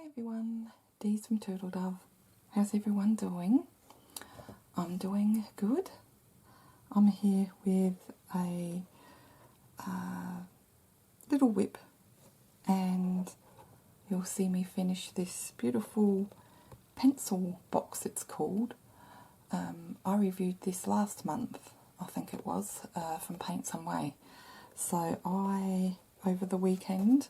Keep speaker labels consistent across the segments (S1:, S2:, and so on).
S1: Hi everyone, Dee's from Turtle Dove. How's everyone doing? I'm doing good. I'm here with a little whip and you'll see me finish this beautiful pencil box it's called. I reviewed this last month, I think it was, from Paint Some Way. So I, over the weekend,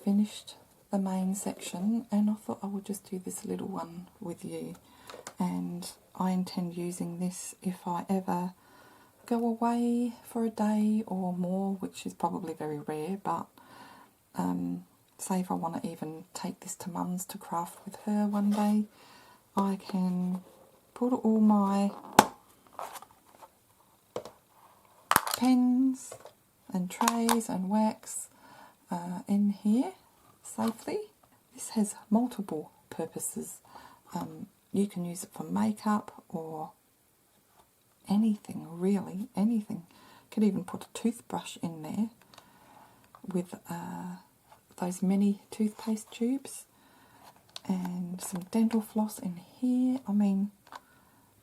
S1: finished the main section and I thought I would just do this little one with you, and I intend using this if I ever go away for a day or more, which is probably very rare, but say if I want to even take this to Mum's to craft with her one day, I can put all my pens and trays and wax in here safely. This has multiple purposes. You can use it for makeup or anything, really, anything. You could even put a toothbrush in there with those mini toothpaste tubes, and some dental floss in here. I mean,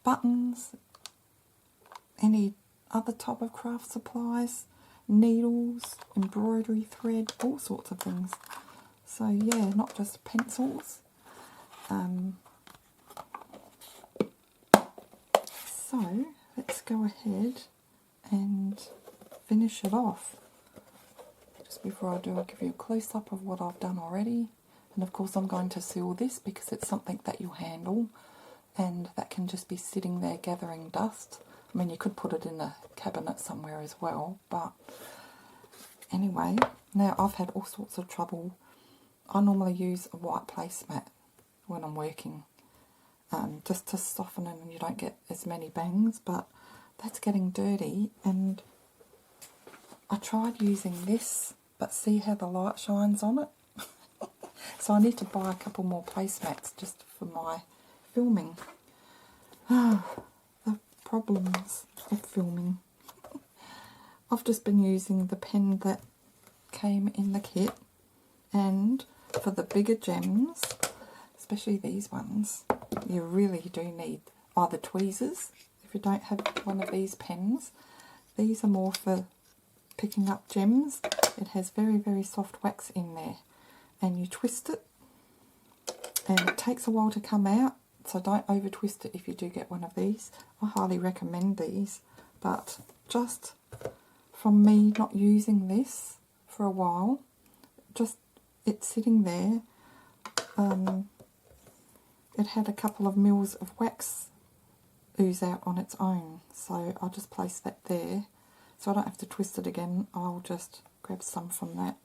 S1: buttons, any other type of craft supplies, needles, embroidery thread, all sorts of things. So yeah, not just pencils. So let's go ahead and finish it off. Just before I do, I'll give you a close-up of what I've done already. And of course I'm going to seal this because it's something that you handle and that can just be sitting there gathering dust. I mean, you could put it in a cabinet somewhere as well, but anyway, now I've had all sorts of trouble. I normally use a white placemat when I'm working, just to soften it and you don't get as many bangs, but that's getting dirty, and I tried using this, but see how the light shines on it? So I need to buy a couple more placemats just for my filming. The problems of filming. I've just been using the pen that came in the kit, and for the bigger gems, especially these ones, you really do need either tweezers if you don't have one of these pens. These are more for picking up gems. It has very, very soft wax in there, and you twist it and it takes a while to come out, so don't over twist it if you do get one of these. I highly recommend these, but just from me not using this for a while, just it's sitting there, it had a couple of mils of wax ooze out on its own, so I'll just place that there so I don't have to twist it again. I'll just grab some from that.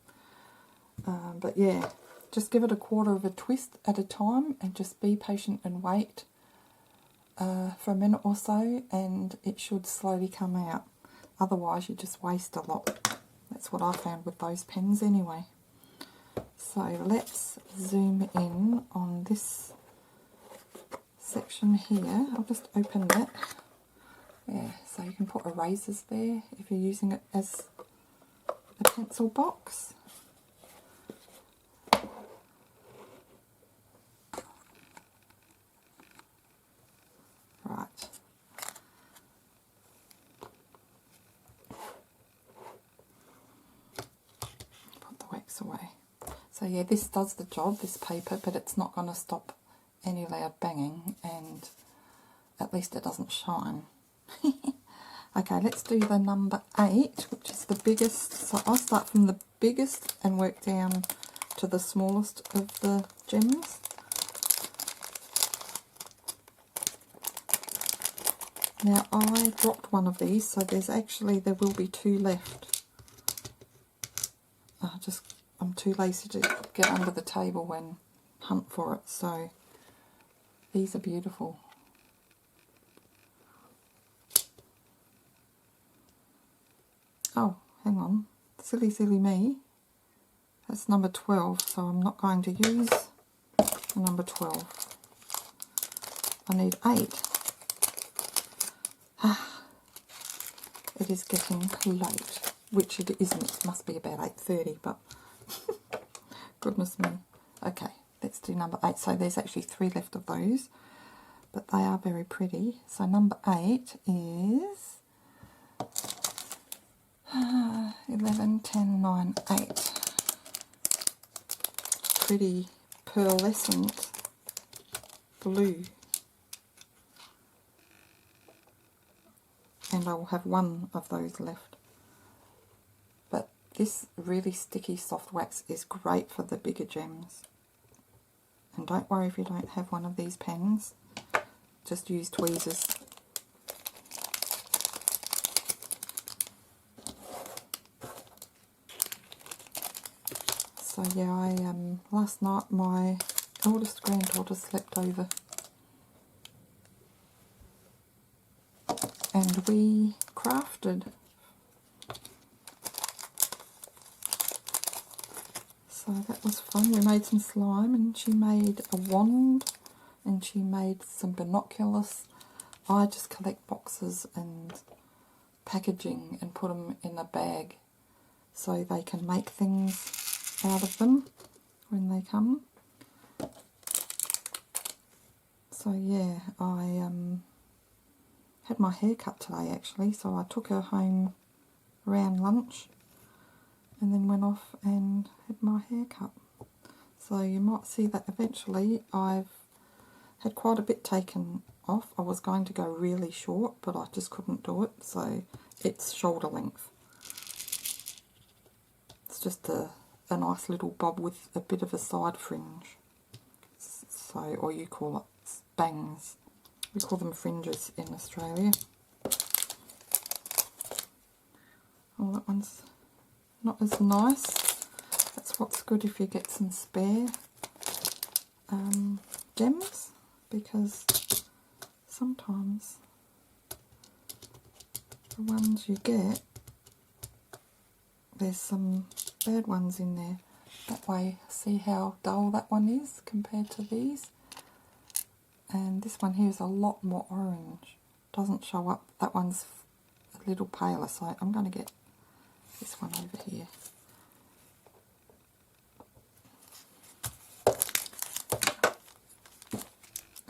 S1: But yeah, just give it a quarter of a twist at a time and just be patient and wait for a minute or so, and it should slowly come out. Otherwise you just waste a lot. That's what I found with those pens anyway. So let's zoom in on this section here. I'll just open that. Yeah, so you can put erasers there if you're using it as a pencil box. Right. Put the wax away. So yeah, this does the job, this paper, but it's not going to stop any loud banging, and at least it doesn't shine. Okay, let's do the number 8, which is the biggest. So I'll start from the biggest and work down to the smallest of the gems. Now I dropped one of these, so there will be 2 left. I'm too lazy to get under the table and hunt for it, so these are beautiful. Oh, hang on. Silly, silly me. That's number 12, so I'm not going to use the number 12. I need 8. It is getting late, which it isn't. It must be about 8:30, but goodness me. Okay, let's do number 8. So there's actually 3 left of those, but they are very pretty. So number 8 is 11, 10, 9, 8. Pretty pearlescent blue. And I will have 1 of those left. But this really sticky soft wax is great for the bigger gems. And don't worry if you don't have one of these pens, just use tweezers. So yeah, last night my oldest granddaughter slept over. And we crafted. So that was fun. We made some slime and she made a wand and she made some binoculars. I just collect boxes and packaging and put them in a bag so they can make things out of them when they come. So yeah, I had my hair cut today actually, so I took her home around lunch and then went off and had my hair cut. So you might see that eventually. I've had quite a bit taken off. I was going to go really short, but I just couldn't do it, so it's shoulder length. It's just a nice little bob with a bit of a side fringe. So, or you call it bangs. We call them fringes in Australia. Oh, that one's not as nice. That's what's good if you get some spare gems, because sometimes the ones you get, there's some bad ones in there. That way, see how dull that one is compared to these. And this one here is a lot more orange. Doesn't show up. That one's a little paler, so I'm going to get this one over here.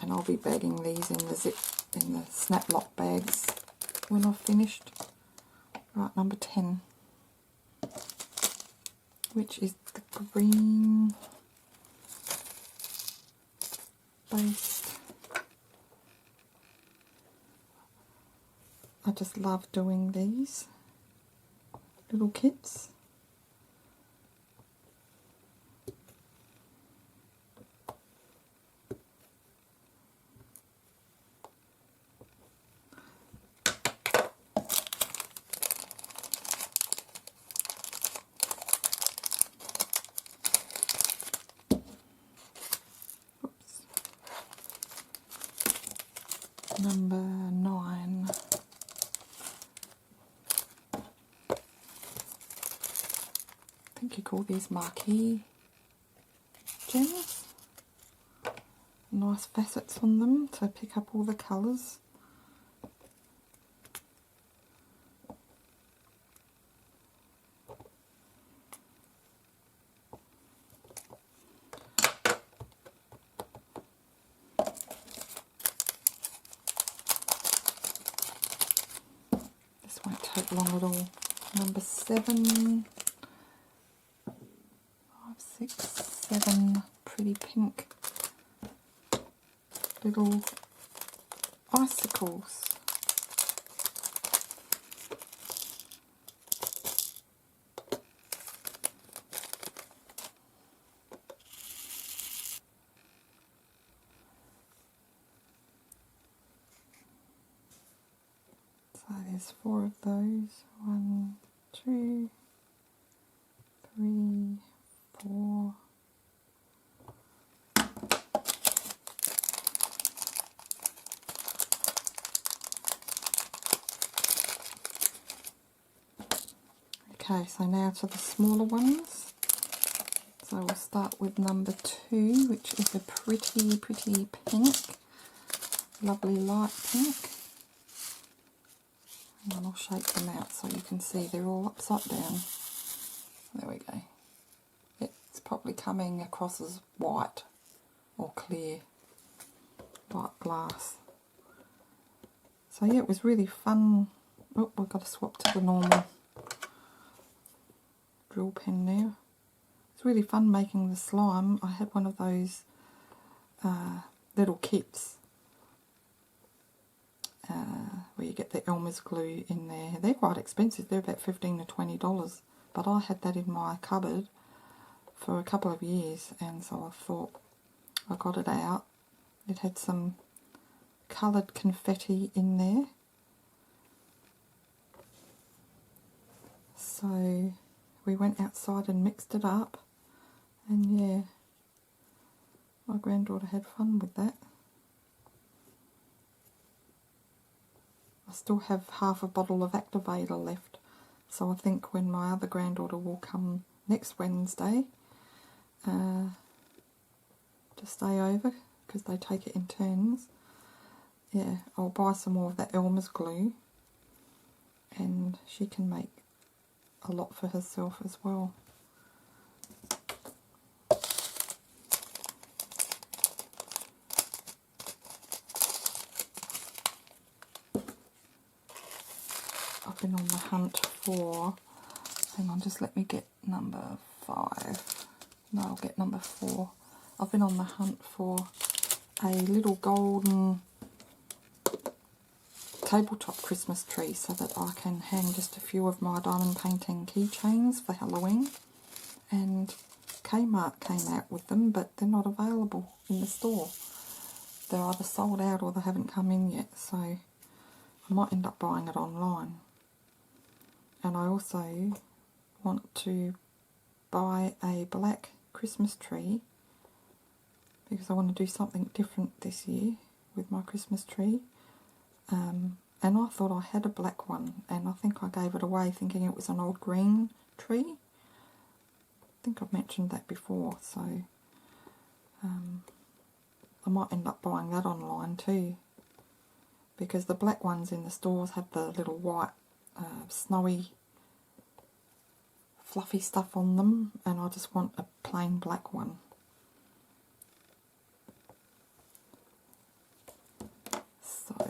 S1: And I'll be bagging these in the snap lock bags when I've finished. Right, number 10, which is the green based. I just love doing these little kits. Oops. Number 9. I think you call these marquee gems. Nice facets on them to pick up all the colours. This won't take long at all. Number 7. 5, 6, 7 pretty pink little icicles. So there's 4 of those. 1, 2, 3, 4. Okay, so now to the smaller ones. So we'll start with number 2, which is a pretty pink, lovely light pink. And then I'll shake them out so you can see they're all upside down. There we go. It's probably coming across as white, or clear like glass. So yeah, it was really fun. Oh, we've got to swap to the normal drill pen now. It's really fun making the slime. I had one of those little kits where you get the Elmer's glue in there. They're quite expensive. They're about $15 to $20. But I had that in my cupboard for a couple of years, and so I thought I got it out. It had some coloured confetti in there. So we went outside and mixed it up, and yeah, my granddaughter had fun with that. I still have half a bottle of activator left, so I think when my other granddaughter will come next Wednesday to stay over, because they take it in turns, yeah, I'll buy some more of that Elmer's glue, and she can make a lot for herself as well. I've been on the hunt for, hang on, just let me get number 5. No, I'll get number 4. I've been on the hunt for a little golden tabletop Christmas tree so that I can hang just a few of my diamond painting keychains for Halloween. And Kmart came out with them, but they're not available in the store. They're either sold out or they haven't come in yet, so I might end up buying it online. And I also want to buy a black Christmas tree because I want to do something different this year with my Christmas tree. And I thought I had a black one, and I think I gave it away thinking it was an old green tree. I think I've mentioned that before, so I might end up buying that online too, because the black ones in the stores have the little white snowy fluffy stuff on them, and I just want a plain black one. So I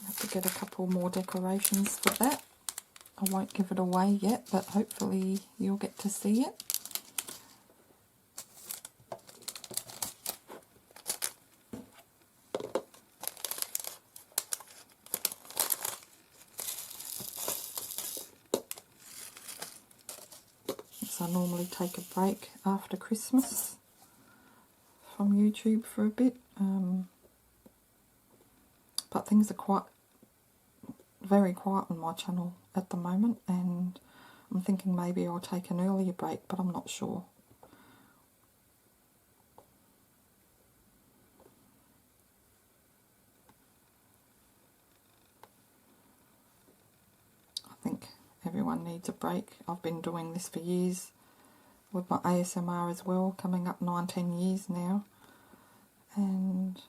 S1: have to get a couple more decorations for that. I won't give it away yet, but hopefully you'll get to see it. So I normally take a break after Christmas from YouTube for a bit, but things are very quiet on my channel at the moment, and I'm thinking maybe I'll take an earlier break, but I'm not sure. I think everyone needs a break. I've been doing this for years with my ASMR as well, coming up 9-10 years now, and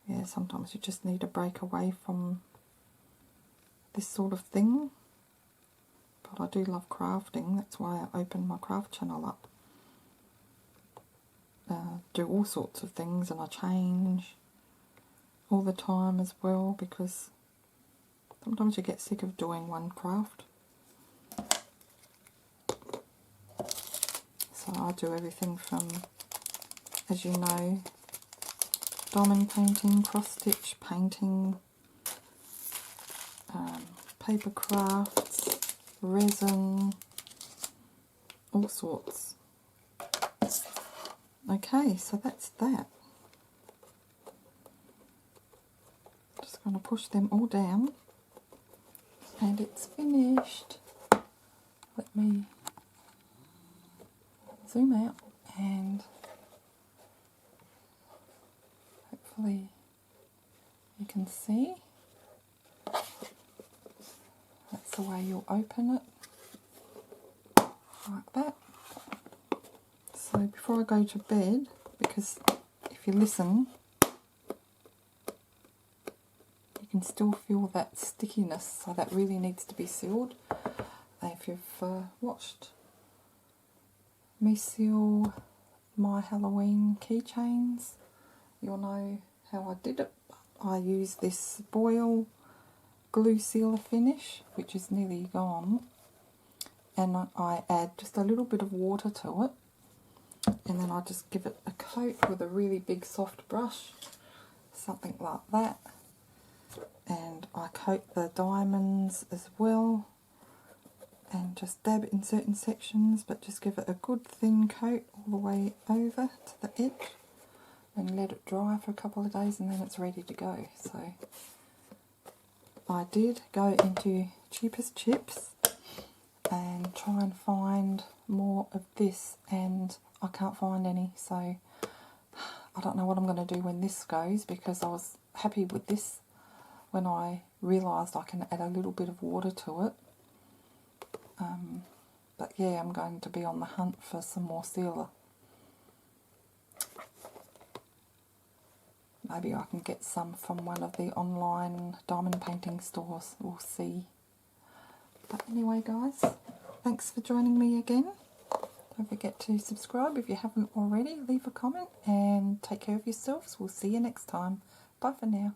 S1: yeah, sometimes you just need a break away from this sort of thing. But I do love crafting, that's why I opened my craft channel up. Do all sorts of things, and I change all the time as well, because sometimes you get sick of doing one craft. So I do everything from, as you know, diamond painting, cross stitch painting, paper crafts, resin, all sorts. Okay, so that's that. Just going to push them all down, and it's finished. Let me zoom out, and hopefully you can see. That's the way you'll open it, like that. So before I go to bed, because if you listen, you can still feel that stickiness, so that really needs to be sealed. if you've watched me seal my Halloween keychains, you'll know how I did it. I used this Boyle glue sealer finish, which is nearly gone, and I add just a little bit of water to it, and then I just give it a coat with a really big soft brush, something like that, and I coat the diamonds as well, and just dab it in certain sections, but just give it a good thin coat all the way over to the edge, and let it dry for a couple of days, and then it's ready to go. So I did go into Cheapest Chips and try and find more of this, and I can't find any, so I don't know what I'm going to do when this goes, because I was happy with this when I realised I can add a little bit of water to it. But yeah, I'm going to be on the hunt for some more sealer. Maybe I can get some from one of the online diamond painting stores, we'll see. But anyway guys, thanks for joining me again. Don't forget to subscribe if you haven't already, leave a comment, and take care of yourselves. We'll see you next time. Bye for now.